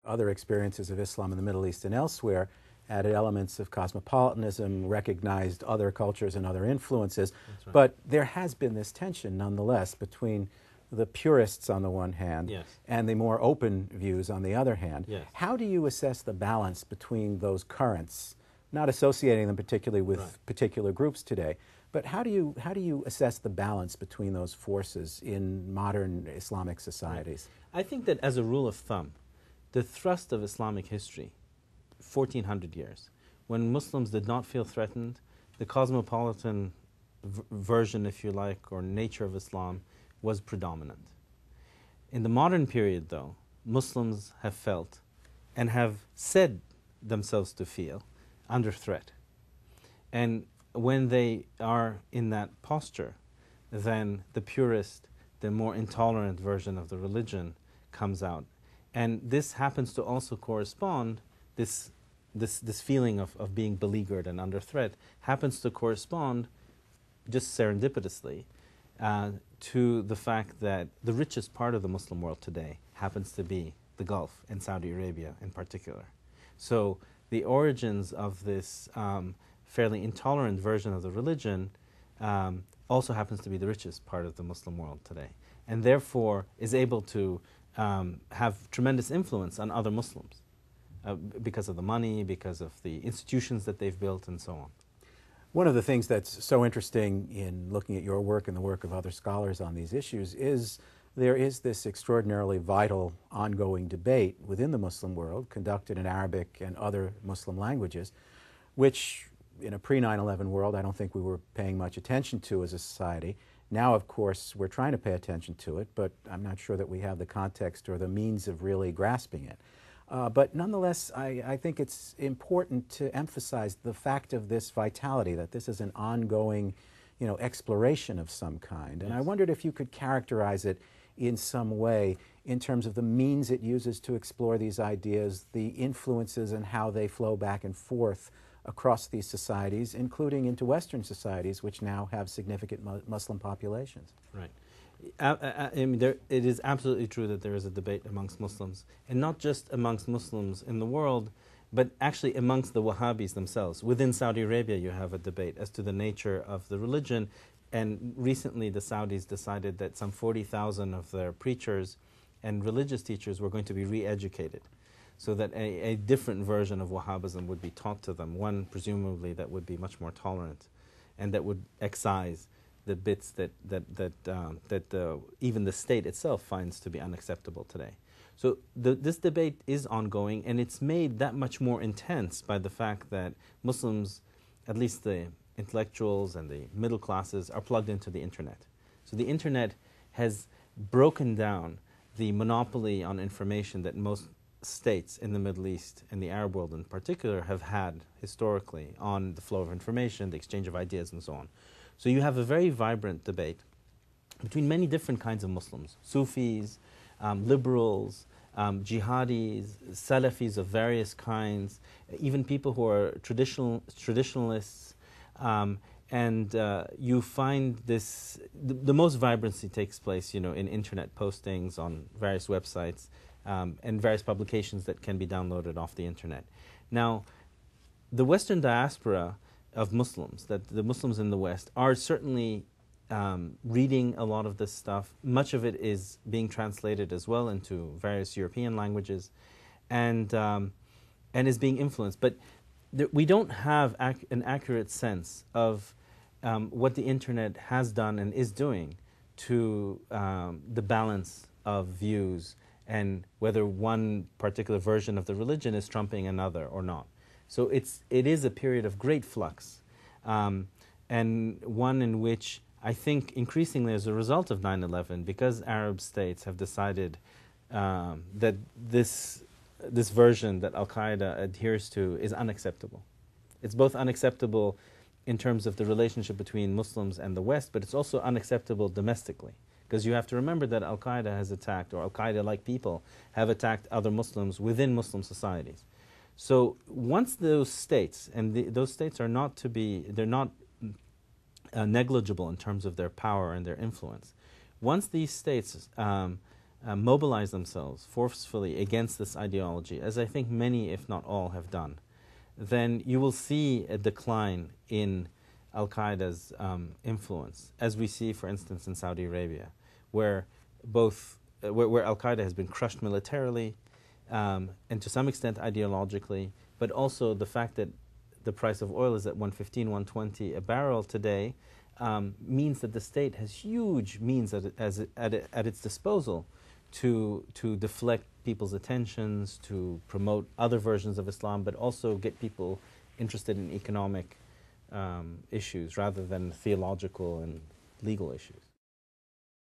other experiences of Islam in the Middle East and elsewhere added elements of cosmopolitanism, recognized other cultures and other influences. Right. But there has been this tension nonetheless between the purists on the one hand, Yes. and the more open views on the other hand. Yes. How do you assess the balance between those currents, not associating them particularly with Right. particular groups today, but how do you assess the balance between those forces in modern Islamic societies? I think that as a rule of thumb, the thrust of Islamic history, 1400 years, when Muslims did not feel threatened, the cosmopolitan version, if you like, or nature of Islam was predominant. In the modern period, though, Muslims have felt and have said themselves to feel under threat. And when they are in that posture, then the purist, the more intolerant version of the religion comes out. And this happens to also correspond, this feeling of being beleaguered and under threat happens to correspond just serendipitously to the fact that the richest part of the Muslim world today happens to be the Gulf and Saudi Arabia in particular. So the origins of this fairly intolerant version of the religion also happens to be the richest part of the Muslim world today, and therefore is able to have tremendous influence on other Muslims because of the money, because of the institutions that they've built, and so on. One of the things that's so interesting in looking at your work and the work of other scholars on these issues is there is this extraordinarily vital ongoing debate within the Muslim world, conducted in Arabic and other Muslim languages, which in a pre-9/11 world I don't think we were paying much attention to as a society. Now, of course, we're trying to pay attention to it, but I'm not sure that we have the context or the means of really grasping it. But nonetheless, I think it's important to emphasize the fact of this vitality, that this is an ongoing, exploration of some kind. And I wondered if you could characterize it in some way in terms of the means it uses to explore these ideas, the influences and how they flow back and forth across these societies, including into Western societies, which now have significant Muslim populations. Right. I mean, it is absolutely true that there is a debate amongst Muslims, and not just amongst Muslims in the world, but actually amongst the Wahhabis themselves. Within Saudi Arabia, you have a debate as to the nature of the religion, and recently the Saudis decided that some 40,000 of their preachers and religious teachers were going to be re-educated, so that a different version of Wahhabism would be taught to them, one presumably that would be much more tolerant and that would excise the bits that even the state itself finds to be unacceptable today. So this debate is ongoing, and it's made that much more intense by the fact that Muslims, at least the intellectuals and the middle classes, are plugged into the internet. So the internet has broken down the monopoly on information that most states in the Middle East and the Arab world in particular have had historically on the flow of information, the exchange of ideas, and so on. So you have a very vibrant debate between many different kinds of Muslims: Sufis, liberals, jihadis, Salafis of various kinds, even people who are traditionalists. And you find this, the most vibrancy takes place, in internet postings on various websites and various publications that can be downloaded off the internet. Now, the Western diaspora of Muslims, that the Muslims in the West are certainly reading a lot of this stuff. Much of it is being translated as well into various European languages, and is being influenced. But we don't have an accurate sense of what the internet has done and is doing to the balance of views and whether one particular version of the religion is trumping another or not. So it is a period of great flux, and one in which I think increasingly as a result of 9/11, because Arab states have decided that this version that Al-Qaeda adheres to is unacceptable. It's both unacceptable in terms of the relationship between Muslims and the West, but it's also unacceptable domestically. Because you have to remember that Al-Qaeda has attacked, or Al-Qaeda-like people have attacked other Muslims within Muslim societies. So once those states, and those states are not to be, they're not negligible in terms of their power and their influence. Once these states mobilize themselves forcefully against this ideology, as I think many, if not all, have done, then you will see a decline in Al-Qaeda's influence, as we see, for instance, in Saudi Arabia, where where Al-Qaeda has been crushed militarily and to some extent ideologically, but also the fact that the price of oil is at 115, 120 a barrel today means that the state has huge means at its disposal to deflect people's attentions, to promote other versions of Islam, but also get people interested in economic issues rather than theological and legal issues.